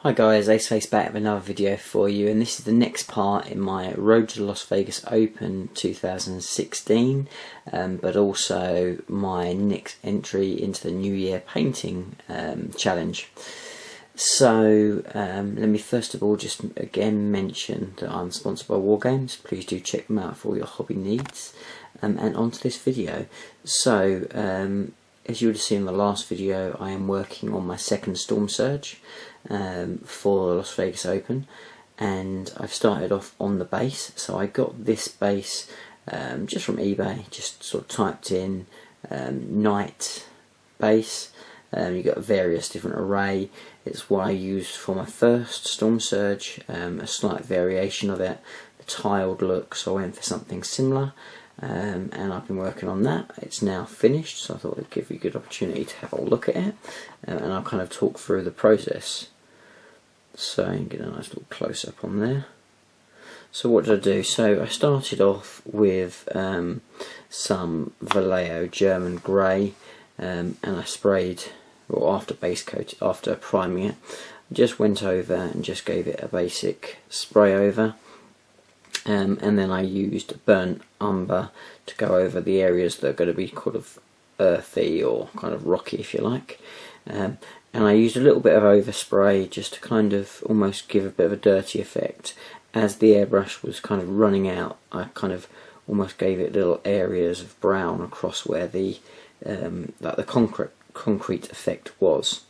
Hi guys, Aceface back with another video for you, and this is the next part in my Road to Las Vegas Open 2016, but also my next entry into the New Year painting challenge. So let me first of all just again mention that I'm sponsored by Wargames. Please do check them out for all your hobby needs. And onto this video. So as you would have seen in the last video, I am working on my second Storm Surge for the Las Vegas Open, and I've started off on the base. So I got this base just from eBay, just sort of typed in night base. You got various different array. It's what I used for my first Storm Surge, a slight variation of it, the tiled look, so I went for something similar. And I've been working on that. It's now finished, so I thought it'd give you a good opportunity to have a look at it, and I'll kind of talk through the process. So you can get a nice little close up on there. So what did I do? So I started off with some Vallejo German grey, and I sprayed, or after base coat, after priming it, I just went over and just gave it a basic spray over. And then I used burnt umber to go over the areas that are going to be kind of earthy or kind of rocky, if you like. And I used a little bit of overspray just to kind of almost give a bit of a dirty effect. As the airbrush was kind of running out, I kind of almost gave it little areas of brown across where the like the concrete effect was.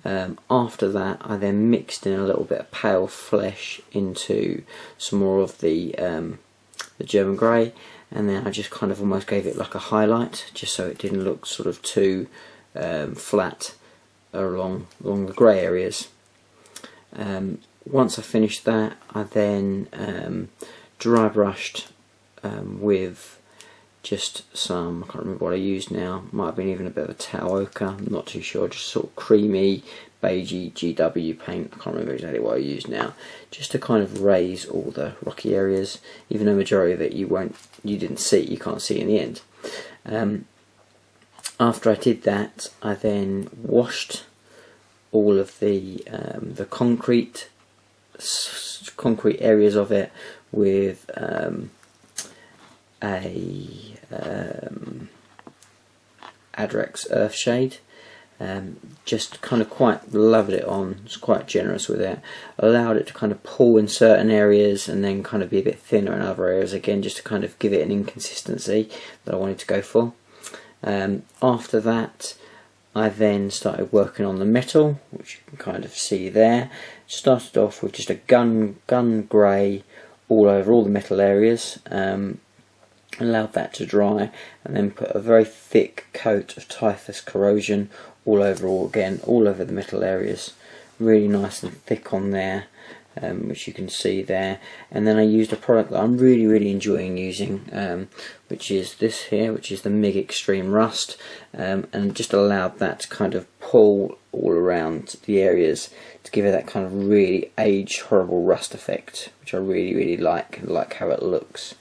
After that, I then mixed in a little bit of pale flesh into some more of the German grey, and then I just kind of almost gave it like a highlight, just so it didn't look sort of too flat along the grey areas. Once I finished that, I then dry brushed with just some, I can't remember what I used now, might have been even a bit of a tau ochre, I'm not too sure, just sort of creamy, beigey GW paint, I can't remember exactly what I used now, just to kind of raise all the rocky areas, even though majority of it you can't see in the end. After I did that, I then washed all of the concrete areas of it with Adrex Earthshade. Just kind of quite loved it on, it's quite generous with it, allowed it to kind of pull in certain areas and then kind of be a bit thinner in other areas, again just to kind of give it an inconsistency that I wanted to go for. After that, I then started working on the metal, which you can kind of see there. Started off with just a gun grey all over all the metal areas, allowed that to dry, and then put a very thick coat of typhus corrosion all over the metal areas, really nice and thick on there, which you can see there. And then I used a product that I'm really enjoying using, which is this here, which is the MIG Extreme Rust, and just allowed that to kind of pull all around the areas to give it that kind of really aged horrible rust effect, which I really like how it looks.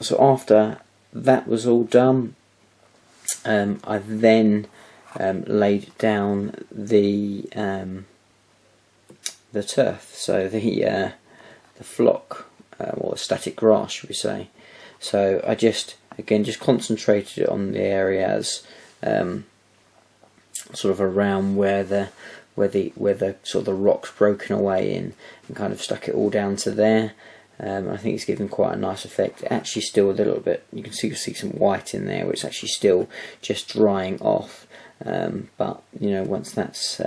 So after that was all done, I then laid down the turf, so the flock, or static grass, should we say. So I just concentrated on the areas sort of around where the sort of the rocks broken away in, and kind of stuck it all down to there. I think it's given quite a nice effect. Actually still a little bit, you can see some white in there, which is actually still just drying off, but you know, once that's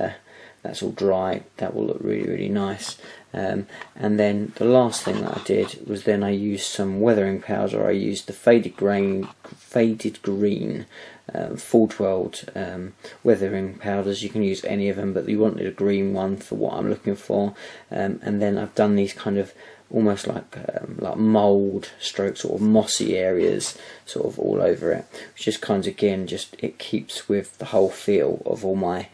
all dry, that will look really nice. And then the last thing that I did was then I used some weathering powder. I used the faded green full 12 weathering powders. You can use any of them, but you wanted a green one for what I'm looking for. And then I've done these kind of almost like mould stroke sort of mossy areas sort of all over it, which just kind of, again, just it keeps with the whole feel of all my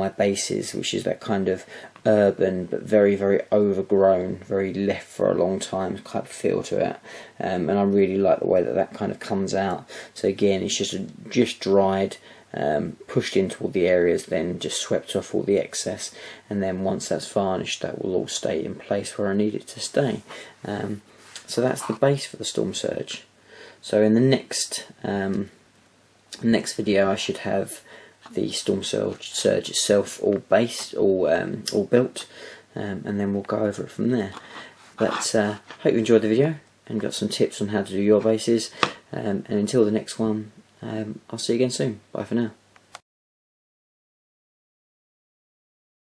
bases, which is that kind of urban but very, very overgrown, very left for a long time type of feel to it, and I really like the way that kind of comes out. So again, it's just dried, pushed into all the areas, then just swept off all the excess, and then once that's varnished, that will all stay in place where I need it to stay. So that's the base for the Storm Surge. So in the next video, I should have the Storm Surge itself all based, all built, and then we'll go over it from there. But hope you enjoyed the video and got some tips on how to do your bases, and until the next one, I'll see you again soon. Bye for now.